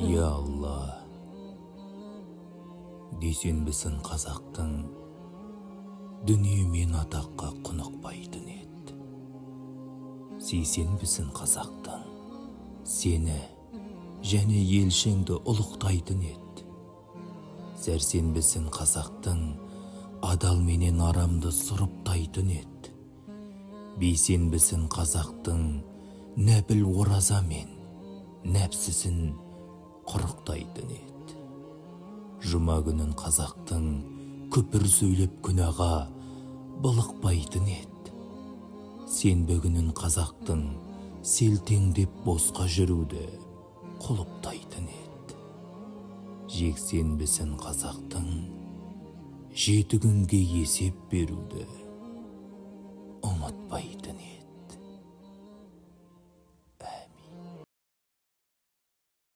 Я Алла, дүйсенбісін қазақтың дүние мен атаққа құнықпайтын ет. Сейсенбісін қазақтың сені және елшіңді ұлықтайтын ет. Сәрсенбісін қазақтың адал менен арамды сұрыптайтын ет. Бейсенбісін қазақтың нәпіл оразамен нәпсісін құрықтайтын ет. Жұма күнін қазақтың күпір сөйлеп күнәға былықпайтын ет. Сенбі күнін қазақтың селтеңдеп босқа жүруді құлыптайтын ет. Жексенбісін қазақтың 7 күнге есеп беруді